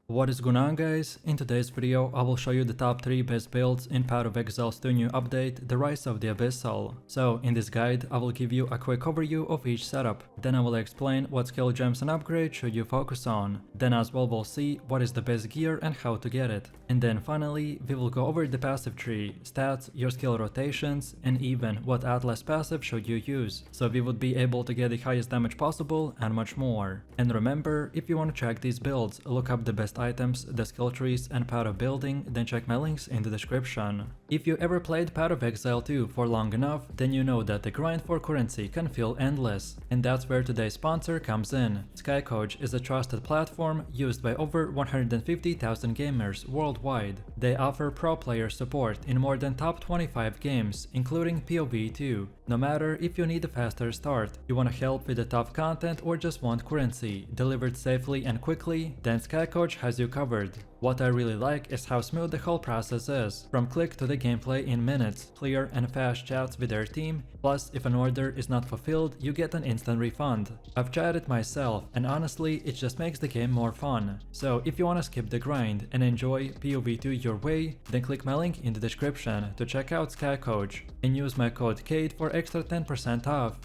What is going on, guys? In today's video I will show you the top 3 best builds in part of Exile's 2 new update, the Rise of the Abyssal. So in this guide I will give you a quick overview of each setup, then I will explain what skill gems and upgrades should you focus on, then as well we'll see what is the best gear and how to get it, and then finally we will go over the passive tree, stats, your skill rotations, and even what Atlas passive should you use, so we would be able to get the highest damage possible and much more. And remember, if you want to check these builds, look up the best items, the skill trees, and Path of Building, then check my links in the description. If you ever played Path of Exile 2 for long enough, then you know that the grind for currency can feel endless, and that's where today's sponsor comes in. Skycoach is a trusted platform used by over 150,000 gamers worldwide. They offer pro player support in more than top 25 games, including POE 2. No matter if you need a faster start, you want help with the tough content, or just want currency delivered safely and quickly, then Skycoach has you covered. What I really like is how smooth the whole process is, from click to the gameplay in minutes, clear and fast chats with their team, plus if an order is not fulfilled you get an instant refund. I've tried it myself and honestly it just makes the game more fun. So if you wanna skip the grind and enjoy POE 2 your way, then click my link in the description to check out Skycoach and use my code KATE for extra 10% off.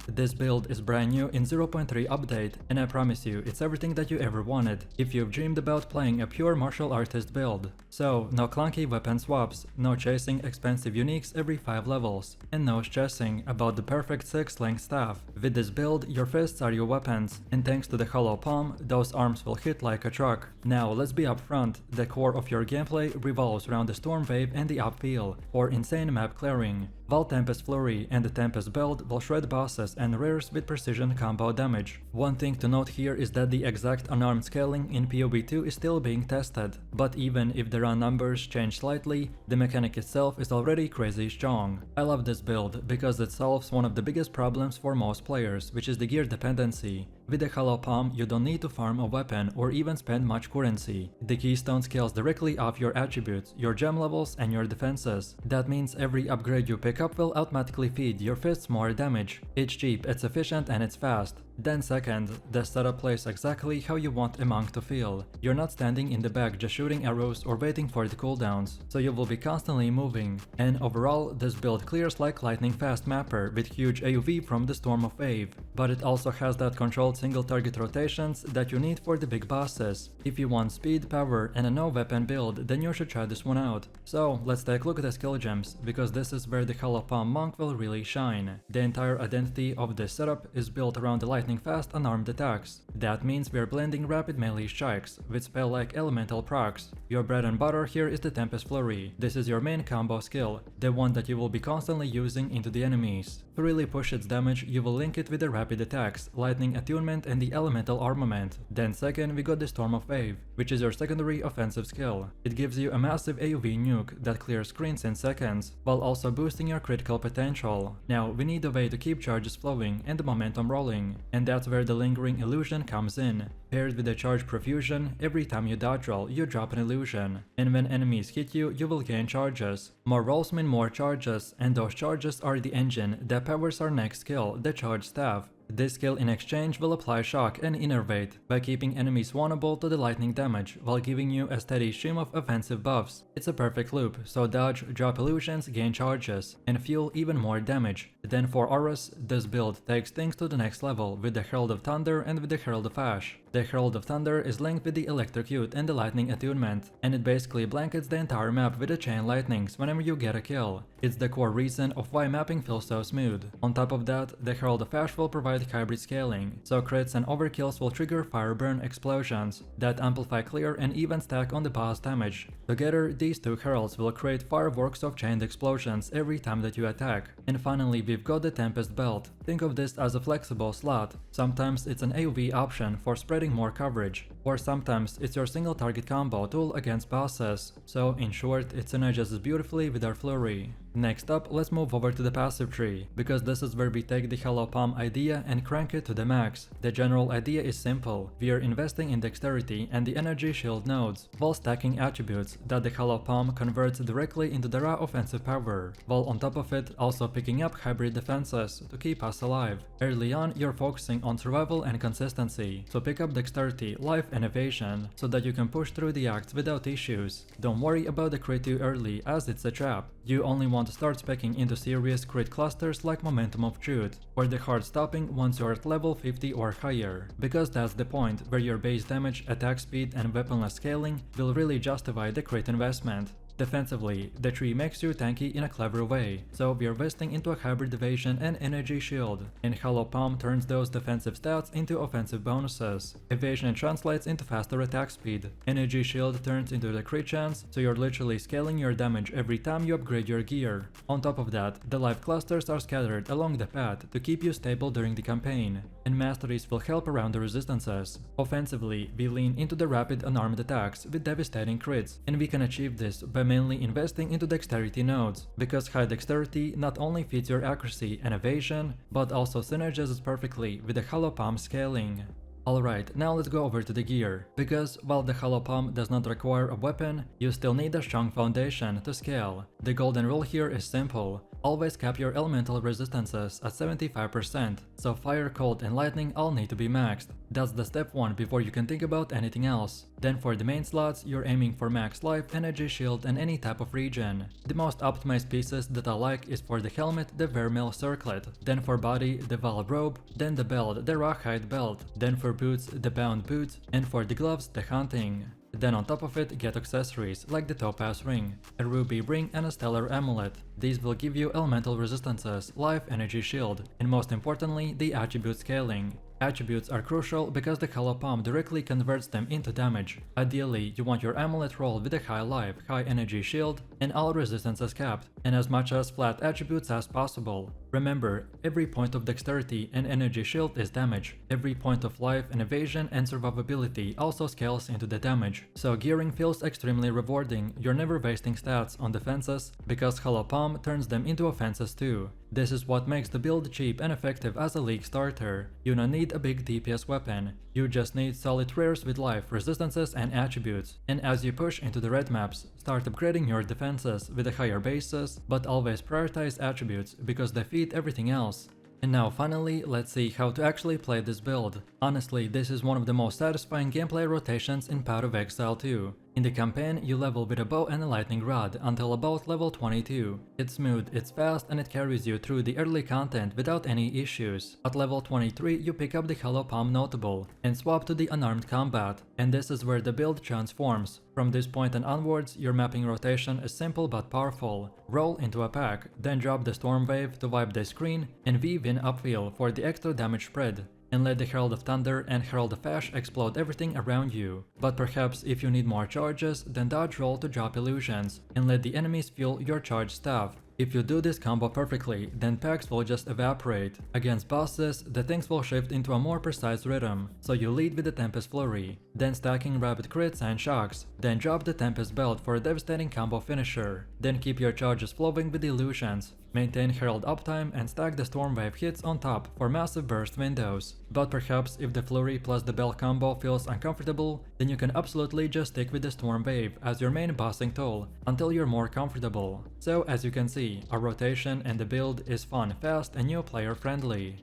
This build is brand new in 0.3 update, and I promise you it's everything that you ever wanted if you've dreamed about playing a pure martial artist build. So no clunky weapon swaps, no chasing expensive uniques every 5 levels, and no stressing about the perfect 6-length staff. With this build, your fists are your weapons, and thanks to the hollow palm, those arms will hit like a truck. Now let's be upfront, the core of your gameplay revolves around the Storm Wave and the upheal for insane map clearing, while Tempest Flurry and the Tempest build will shred bosses and rares with precision combo damage. One thing to note here is that the exact unarmed scaling in POE 2 is still being tested, but even if the run numbers change slightly, the mechanic itself is already crazy strong. I love this build because it solves one of the biggest problems for most players, which is the gear dependency. With the hollow palm you don't need to farm a weapon or even spend much currency. The keystone scales directly off your attributes, your gem levels, and your defenses. That means every upgrade you pick up will automatically feed your fists more damage. It's cheap, it's efficient, and it's fast. Then second, the setup plays exactly how you want a monk to feel. You're not standing in the back just shooting arrows or waiting for the cooldowns, so you will be constantly moving. And overall, this build clears like lightning fast mapper with huge AoV from the Storm of Wave, but it also has that controlled single target rotations that you need for the big bosses. If you want speed, power, and a no weapon build, then you should try this one out. So let's take a look at the skill gems, because this is where the hollow palm monk will really shine. The entire identity of this setup is built around the lightning fast unarmed attacks. That means we are blending rapid melee strikes with spell-like elemental procs. Your bread and butter here is the Tempest Flurry. This is your main combo skill, the one that you will be constantly using into the enemies. To really push its damage, you will link it with the rapid attacks, lightning attunement, and the elemental armament. Then second, we got the Storm of Wave, which is your secondary offensive skill. It gives you a massive AoV nuke that clears screens in seconds, while also boosting your critical potential. Now we need a way to keep charges flowing and the momentum rolling, and that's where the lingering illusion comes in. Paired with the charge profusion, every time you dodge roll, you drop an illusion, and when enemies hit you, you will gain charges. More rolls mean more charges, and those charges are the engine that powers our next skill, the Charge Staff. This skill in exchange will apply shock and innervate by keeping enemies vulnerable to the lightning damage while giving you a steady stream of offensive buffs. It's a perfect loop, so dodge, drop illusions, gain charges, and fuel even more damage. Then for auras, this build takes things to the next level with the Herald of Thunder and with the Herald of Ash. The Herald of Thunder is linked with the Electrocute and the Lightning attunement, and it basically blankets the entire map with the chain lightnings whenever you get a kill. It's the core reason of why mapping feels so smooth. On top of that, the Herald of Ash will provide hybrid scaling, so crits and overkills will trigger fire burn explosions that amplify clear and even stack on the boss damage. Together, these two heralds will create fireworks of chained explosions every time that you attack. And finally, we've got the Tempest belt. Think of this as a flexible slot. Sometimes it's an AoV option for spreading more coverage, or sometimes it's your single target combo tool against bosses. So in short, it synergizes beautifully with our flurry. Next up, let's move over to the passive tree, because this is where we take the Hollow Palm idea and crank it to the max. The general idea is simple. We are investing in dexterity and the energy shield nodes, while stacking attributes that the Hollow Palm converts directly into the raw offensive power, while on top of it also picking up hybrid defenses to keep us alive. Early on, you're focusing on survival and consistency, so pick up dexterity, life and evasion, so that you can push through the acts without issues. Don't worry about the crit too early, as it's a trap. You only want to start speccing into serious crit clusters like Momentum of Truth, or the hard stopping once you're at level 50 or higher, because that's the point where your base damage, attack speed and weaponless scaling will really justify the crit investment. Defensively, the tree makes you tanky in a clever way, so we are investing into a hybrid evasion and energy shield, and Hollow Palm turns those defensive stats into offensive bonuses. Evasion translates into faster attack speed, energy shield turns into the crit chance, so you're literally scaling your damage every time you upgrade your gear. On top of that, the life clusters are scattered along the path to keep you stable during the campaign, and masteries will help around the resistances. Offensively, we lean into the rapid unarmed attacks with devastating crits, and we can achieve this by mainly investing into dexterity nodes, because high dexterity not only feeds your accuracy and evasion, but also synergizes perfectly with the Hollow Palm scaling. Alright, now let's go over to the gear, because while the Hollow Palm does not require a weapon, you still need a strong foundation to scale. The golden rule here is simple. Always cap your elemental resistances at 75%, so fire, cold and lightning all need to be maxed. That's the step 1 before you can think about anything else. Then for the main slots, you're aiming for max life, energy shield and any type of regen. The most optimized pieces that I like is for the helmet, the Vermeil circlet, then for body, the Valve robe, then the belt, the Rawhide belt, then for boots, the bound boots, and for the gloves, the hunting. Then on top of it, get accessories like the topaz ring, a ruby ring and a stellar amulet. These will give you elemental resistances, life, energy shield, and most importantly, the attribute scaling. Attributes are crucial because the Hollow Palm directly converts them into damage. Ideally, you want your amulet rolled with a high life, high energy shield, and all resistances capped, and as much as flat attributes as possible. Remember, every point of dexterity and energy shield is damage. Every point of life and evasion and survivability also scales into the damage. So gearing feels extremely rewarding. You're never wasting stats on defenses, because Hollow Palm turns them into offenses too. This is what makes the build cheap and effective as a league starter. You don't need a big DPS weapon. You just need solid rares with life, resistances and attributes. And as you push into the red maps, start upgrading your defenses with a higher basis, but always prioritize attributes because they feed everything else. And now finally, let's see how to actually play this build. Honestly, this is one of the most satisfying gameplay rotations in Path of Exile 2. In the campaign, you level with a bow and a lightning rod until about level 22. It's smooth, it's fast, and it carries you through the early content without any issues. At level 23, you pick up the Hollow Palm notable and swap to the unarmed combat, and this is where the build transforms. From this point and onwards, your mapping rotation is simple but powerful. Roll into a pack, then drop the Storm Wave to wipe the screen, and weave in upfield for the extra damage spread. And let the Herald of Thunder and Herald of Ash explode everything around you. But perhaps if you need more charges, then dodge roll to drop illusions, and let the enemies fuel your charge staff. If you do this combo perfectly, then packs will just evaporate. Against bosses, the things will shift into a more precise rhythm, so you lead with the Tempest Flurry, then stacking rapid crits and shocks, then drop the Tempest Belt for a devastating combo finisher, then keep your charges flowing with illusions, maintain Herald uptime and stack the Storm Wave hits on top for massive burst windows. But perhaps if the Flurry plus the Bell combo feels uncomfortable, then you can absolutely just stick with the Storm Wave as your main bossing tool until you're more comfortable. So as you can see, our rotation and the build is fun, fast and new player friendly.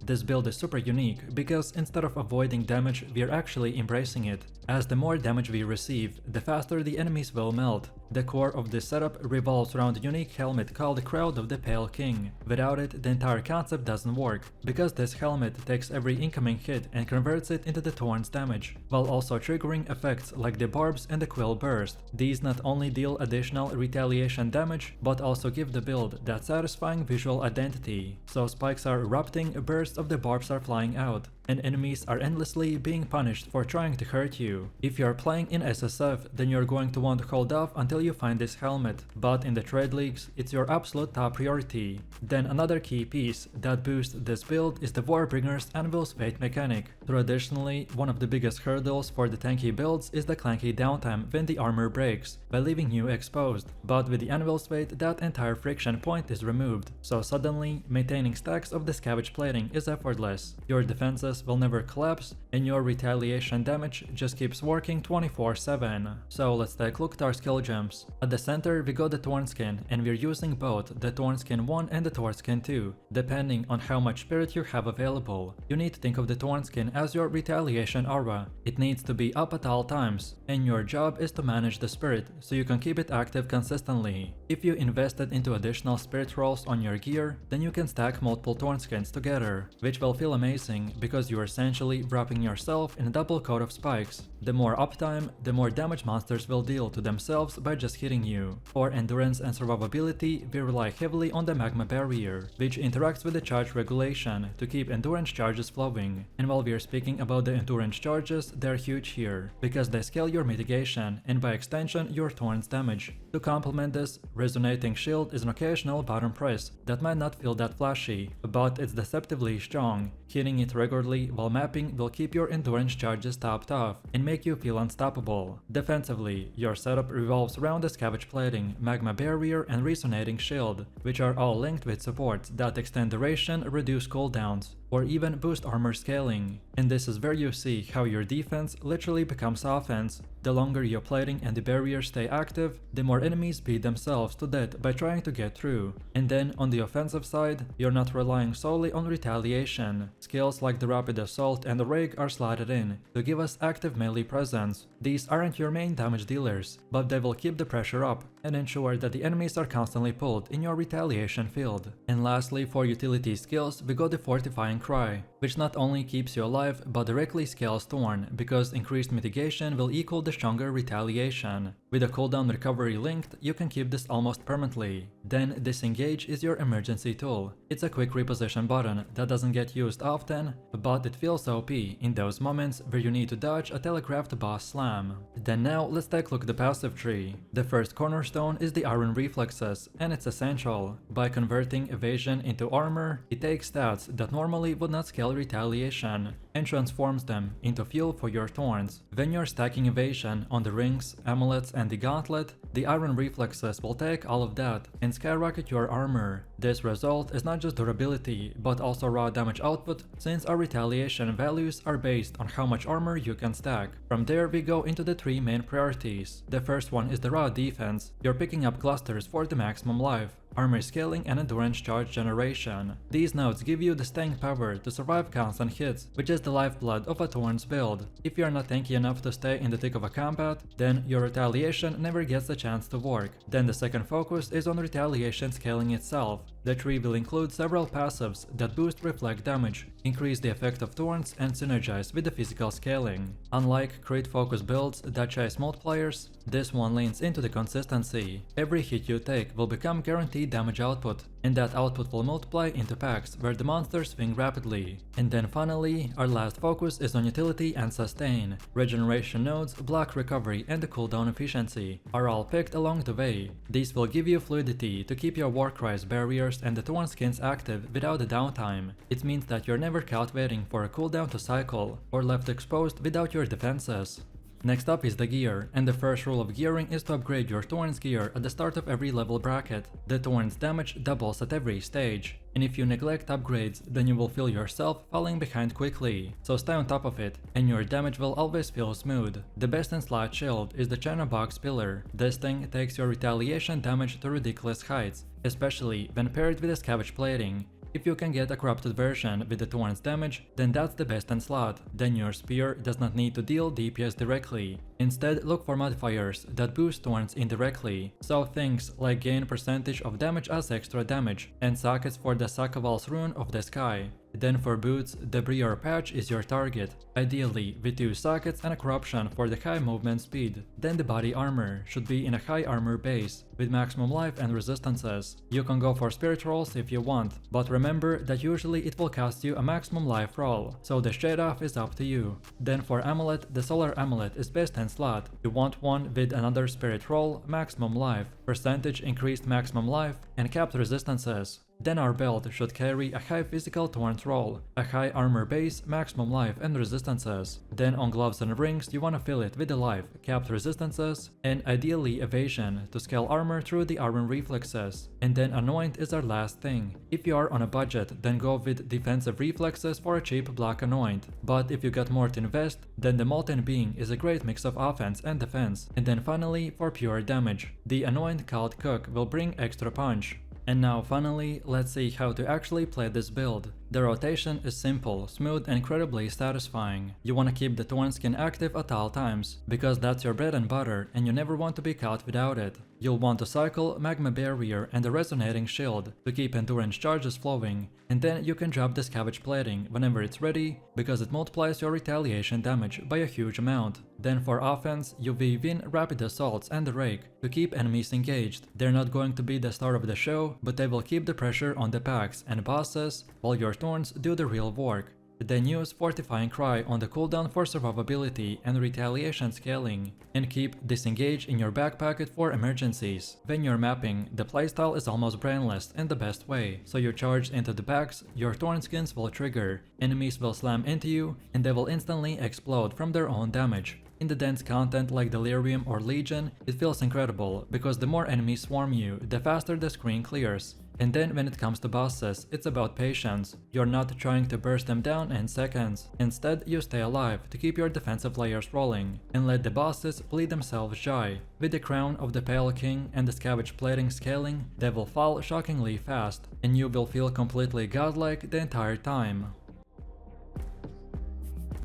This build is super unique because instead of avoiding damage, we're actually embracing it. As the more damage we receive, the faster the enemies will melt. The core of this setup revolves around a unique helmet called Crowd of the Pale King. Without it, the entire concept doesn't work, because this helmet takes every incoming hit and converts it into the Thorns damage, while also triggering effects like the Barbs and the Quill Burst. These not only deal additional retaliation damage, but also give the build that satisfying visual identity. So spikes are erupting, bursts of the barbs are flying out. and enemies are endlessly being punished for trying to hurt you. If you are playing in SSF, then you're going to want to hold off until you find this helmet, but in the trade leagues, it's your absolute top priority. Then another key piece that boosts this build is the Warbringer's Anvil's Fate mechanic. Traditionally, one of the biggest hurdles for the tanky builds is the clanky downtime when the armor breaks, by leaving you exposed, but with the Anvil's Fate that entire friction point is removed, so suddenly, maintaining stacks of the scavenge plating is effortless. Your defenses will never collapse, and your retaliation damage just keeps working 24/7. So let's take a look at our skill gems. At the center we got the Thorns skin, and we're using both the Thorns skin 1 and the Thorns skin 2, depending on how much spirit you have available. You need to think of the Thorns skin as your retaliation aura. It needs to be up at all times, and your job is to manage the spirit so you can keep it active consistently. If you invested into additional spirit rolls on your gear, then you can stack multiple Thorn skins together, which will feel amazing because you're essentially wrapping yourself in a double coat of spikes. The more uptime, the more damage monsters will deal to themselves by just hitting you. For endurance and survivability, we rely heavily on the magma barrier, which interacts with the charge regulation to keep endurance charges flowing. And while we are speaking about the endurance charges, they're huge here, because they scale your mitigation and by extension your Thorns damage. To complement this, Resonating Shield is an occasional button press that might not feel that flashy, but it's deceptively strong. Hitting it regularly while mapping will keep your endurance charges topped off and make you feel unstoppable. Defensively, your setup revolves around the scavenge plating, magma barrier and resonating shield, which are all linked with supports that extend duration, reduce cooldowns, or even boost armor scaling. And this is where you see how your defense literally becomes offense. The longer your plating and the barriers stay active, the more enemies beat themselves to death by trying to get through. And then on the offensive side, you're not relying solely on retaliation. Skills like the Rapid Assault and the Rake are slotted in to give us active melee presence. These aren't your main damage dealers, but they will keep the pressure up and ensure that the enemies are constantly pulled in your retaliation field. And lastly, for utility skills, we got the Fortifying Cry, which not only keeps you alive but directly scales Thorn, because increased mitigation will equal the stronger retaliation. With a cooldown recovery linked, you can keep this almost permanently. Then Disengage is your emergency tool. It's a quick reposition button that doesn't get used often, but it feels OP in those moments where you need to dodge a telegraphed boss slam. Then now let's take a look at the passive tree. The first cornerstone is the Iron Reflexes, and it's essential. By converting evasion into armor, it takes stats that normally would not scale retaliation and transforms them into fuel for your Thorns. When you're stacking evasion on the rings, amulets and the gauntlet, the Iron Reflexes will take all of that and skyrocket your armor. This result is not just durability, but also raw damage output, since our retaliation values are based on how much armor you can stack. From there we go into the three main priorities. The first one is the raw defense. You're picking up clusters for the maximum life, armor scaling and endurance charge generation. These nodes give you the staying power to survive constant hits, which is the lifeblood of a Thorns build. If you are not tanky enough to stay in the thick of a combat, then your retaliation never gets the chance to work. Then the second focus is on retaliation scaling itself. The tree will include several passives that boost reflect damage, increase the effect of Thorns and synergize with the physical scaling. Unlike crit focus builds that chase multipliers, this one leans into the consistency. Every hit you take will become guaranteed damage output, and that output will multiply into packs where the monsters swing rapidly. And then finally, our last focus is on utility and sustain. Regeneration nodes, block recovery and the cooldown efficiency are all picked along the way. These will give you fluidity to keep your Warcry's barriers and the Thorn skins active without the downtime. It means that you're never caught waiting for a cooldown to cycle, or left exposed without your defenses. Next up is the gear, and the first rule of gearing is to upgrade your Thorns gear at the start of every level bracket. The Thorns damage doubles at every stage, and if you neglect upgrades, then you will feel yourself falling behind quickly, so stay on top of it, and your damage will always feel smooth. The best in slot shield is the China Box Pillar. This thing takes your retaliation damage to ridiculous heights, especially when paired with a scavenge plating. If you can get a corrupted version with the Thorns damage, then that's the best in slot. Then your spear does not need to deal DPS directly. Instead, look for modifiers that boost Thorns indirectly. So things like gain percentage of damage as extra damage, and sockets for the Sakaval's Rune of the Sky. Then for boots, the Briar patch is your target, ideally with 2 sockets and a corruption for the high movement speed. Then the body armor should be in a high armor base, with maximum life and resistances. You can go for spirit rolls if you want, but remember that usually it will cost you a maximum life roll, so the shade off is up to you. Then for amulet, the solar amulet is best in slot. You want one with another spirit roll, maximum life, percentage increased maximum life, and capped resistances. Then our belt should carry a high physical Thorns roll, a high armor base, maximum life and resistances. Then on gloves and rings you wanna fill it with the life, capped resistances, and ideally evasion to scale armor through the armor reflexes. And then anoint is our last thing. If you are on a budget, then go with defensive reflexes for a cheap black anoint. But if you got more to invest, then the molten being is a great mix of offense and defense. And then finally, for pure damage, the anoint called Cook will bring extra punch. And now finally, let's see how to actually play this build. The rotation is simple, smooth and incredibly satisfying. You wanna keep the Thorn skin active at all times, because that's your bread and butter and you never want to be caught without it. You'll want to cycle Magma Barrier and the Resonating Shield to keep endurance charges flowing, and then you can drop the Scavenge Plating whenever it's ready, because it multiplies your retaliation damage by a huge amount. Then for offense, you weave in Rapid Assaults and the Rake to keep enemies engaged. They're not going to be the star of the show, but they will keep the pressure on the packs and bosses, while your Thorns do the real work. Then use Fortifying Cry on the cooldown for survivability and retaliation scaling, and keep Disengage in your back pocket for emergencies. When you're mapping, the playstyle is almost brainless in the best way, so you charge into the backs, your Thorn skins will trigger, enemies will slam into you, and they will instantly explode from their own damage. In the dense content like Delirium or Legion, it feels incredible, because the more enemies swarm you, the faster the screen clears. And then when it comes to bosses, it's about patience. You're not trying to burst them down in seconds. Instead, you stay alive to keep your defensive layers rolling, and let the bosses bleed themselves dry. With the Crown of the Pale King and the Scavenge Plating scaling, they will fall shockingly fast, and you will feel completely godlike the entire time.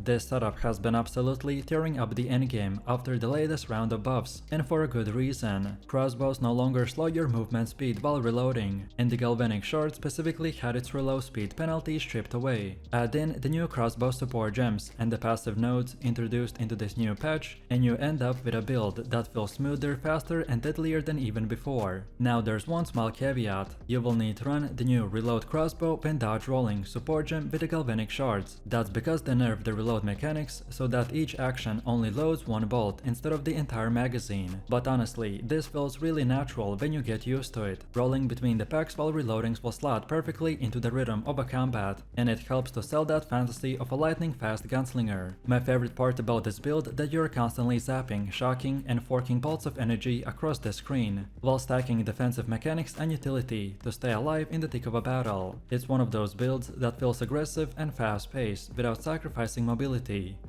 This setup has been absolutely tearing up the endgame after the latest round of buffs, and for a good reason. Crossbows no longer slow your movement speed while reloading, and the Galvanic shard specifically had its reload speed penalty stripped away. Add in the new crossbow support gems and the passive nodes introduced into this new patch, and you end up with a build that feels smoother, faster and deadlier than even before. Now there's one small caveat: you will need to run the new reload crossbow when dodge rolling support gem with the Galvanic shards. That's because they nerfed the reload mechanics so that each action only loads one bolt instead of the entire magazine. But honestly, this feels really natural when you get used to it. Rolling between the packs while reloading will slot perfectly into the rhythm of a combat, and it helps to sell that fantasy of a lightning fast gunslinger. My favorite part about this build that you're constantly zapping, shocking and forking bolts of energy across the screen, while stacking defensive mechanics and utility to stay alive in the thick of a battle. It's one of those builds that feels aggressive and fast paced without sacrificing mobility.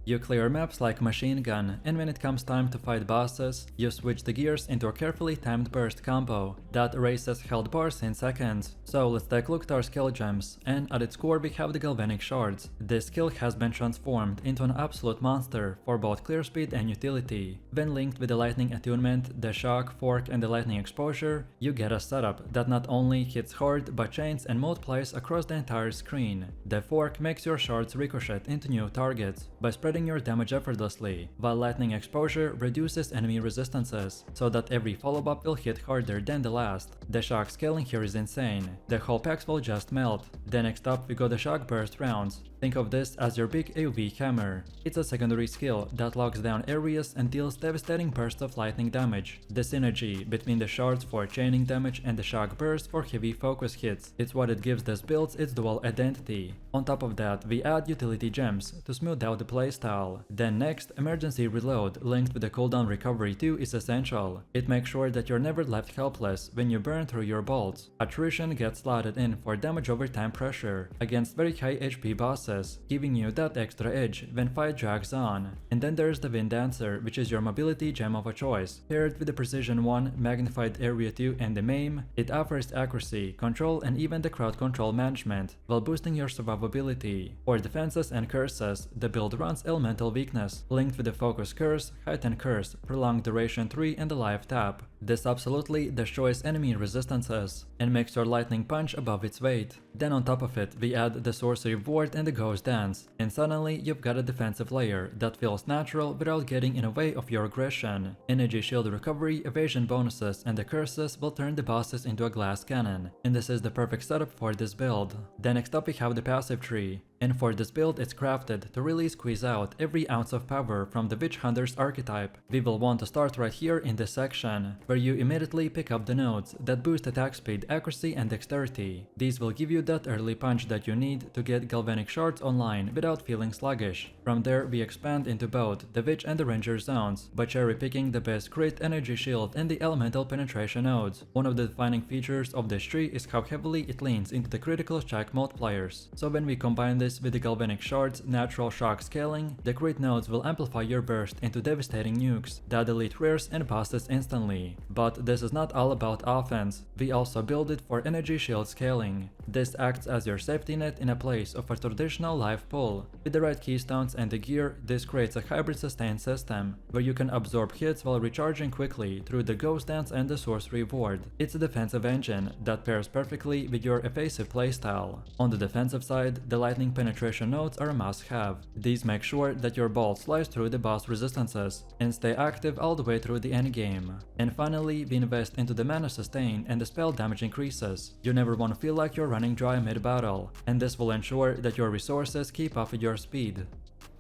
You clear maps like machine gun, and when it comes time to fight bosses, you switch the gears into a carefully timed burst combo that erases health bars in seconds. So let's take a look at our skill gems, and at its core we have the Galvanic shards. This skill has been transformed into an absolute monster for both clear speed and utility. When linked with the lightning attunement, the shock, fork and the lightning exposure, you get a setup that not only hits hard but chains and multiplies across the entire screen. The fork makes your shards ricochet into new targets by spreading your damage effortlessly, while lightning exposure reduces enemy resistances, so that every follow-up will hit harder than the last. The shock scaling here is insane. The whole packs will just melt. Then next up we got the shock burst rounds. Think of this as your big AoV hammer. It's a secondary skill that locks down areas and deals devastating bursts of lightning damage. The synergy between the shards for chaining damage and the shock burst for heavy focus hits, it's what it gives this build its dual identity. On top of that, we add utility gems to smooth out the playstyle. Then next, emergency reload linked with the cooldown recovery too is essential. It makes sure that you're never left helpless when you burn through your bolts. Attrition gets slotted in for damage over time pressure against very high HP bosses, weaknesses, giving you that extra edge when fight drags on. And then there's the Wind Dancer, which is your mobility gem of a choice. Paired with the Precision 1, Magnified Area 2 and the Maim, it offers accuracy, control and even the crowd control management, while boosting your survivability. For defenses and curses, the build runs Elemental Weakness, linked with the Focus Curse, Heightened Curse, Prolonged Duration 3 and the Life Tap. This absolutely destroys enemy resistances and makes your Lightning Punch above its weight. Then on top of it, we add the Sorcery Ward and the Ghost Dance, and suddenly you've got a defensive layer that feels natural without getting in the way of your aggression. Energy shield recovery, evasion bonuses and the curses will turn the bosses into a glass cannon, and this is the perfect setup for this build. Then next up we have the passive tree. And for this build it's crafted to really squeeze out every ounce of power from the Witch Hunter's archetype. We will want to start right here in this section, where you immediately pick up the nodes that boost attack speed, accuracy and dexterity. These will give you that early punch that you need to get Galvanic shards online without feeling sluggish. From there we expand into both the Witch and the Ranger zones, by cherry picking the best crit, energy shield and the elemental penetration nodes. One of the defining features of this tree is how heavily it leans into the critical shock multipliers. So when we combine this with the Galvanic shards, natural shock scaling, the crit nodes will amplify your burst into devastating nukes that delete rares and bosses instantly. But this is not all about offense, we also build it for energy shield scaling. This acts as your safety net in a place of a traditional life pool. With the right keystones and the gear, this creates a hybrid sustain system, where you can absorb hits while recharging quickly through the Ghost Dance and the Sorcery Ward. It's a defensive engine that pairs perfectly with your evasive playstyle. On the defensive side, the lightning penetration nodes are a must-have. These make sure that your bolts slice through the boss resistances and stay active all the way through the endgame. And finally, we invest into the mana sustain and the spell damage increases. You never want to feel like you're running dry mid-battle, and this will ensure that your resources keep up with your speed.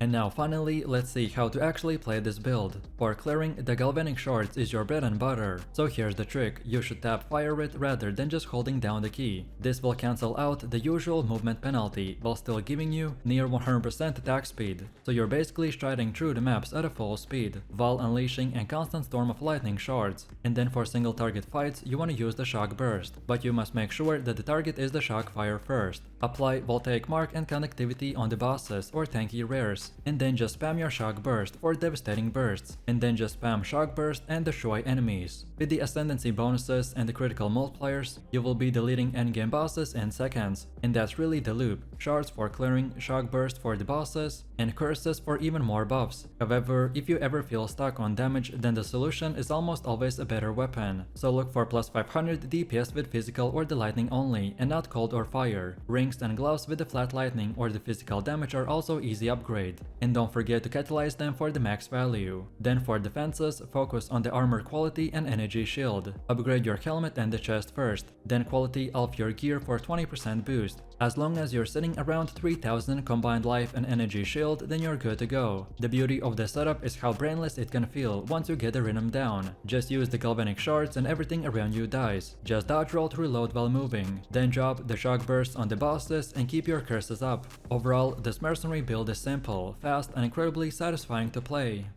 And now finally, let's see how to actually play this build. For clearing, the Galvanic shards is your bread and butter. So here's the trick, you should tap fire it rather than just holding down the key. This will cancel out the usual movement penalty while still giving you near 100% attack speed. So you're basically striding through the maps at a full speed, while unleashing a constant storm of lightning shards. And then for single target fights, you want to use the shock burst, but you must make sure that the target is the shock fire first. Apply voltaic mark and connectivity on the bosses or tanky rares, and then just spam your shock burst for devastating bursts, and then just spam shock burst and destroy enemies. With the ascendancy bonuses and the critical multipliers, you will be deleting endgame bosses in seconds, and that's really the loop. Shards for clearing, shock burst for the bosses, and curses for even more buffs. However, if you ever feel stuck on damage, then the solution is almost always a better weapon. So look for plus 500 DPS with physical or the lightning only, and not cold or fire. Rings and gloves with the flat lightning or the physical damage are also easy upgrade. And don't forget to catalyze them for the max value. Then for defenses, focus on the armor quality and energy shield. Upgrade your helmet and the chest first, then quality of your gear for 20% boost. As long as you're sitting around 3000 combined life and energy shield, then you're good to go. The beauty of the setup is how brainless it can feel once you get the rhythm down. Just use the Galvanic shards and everything around you dies. Just dodge roll to reload while moving. Then drop the shock bursts on the bosses and keep your curses up. Overall, this mercenary build is simple, fast and incredibly satisfying to play.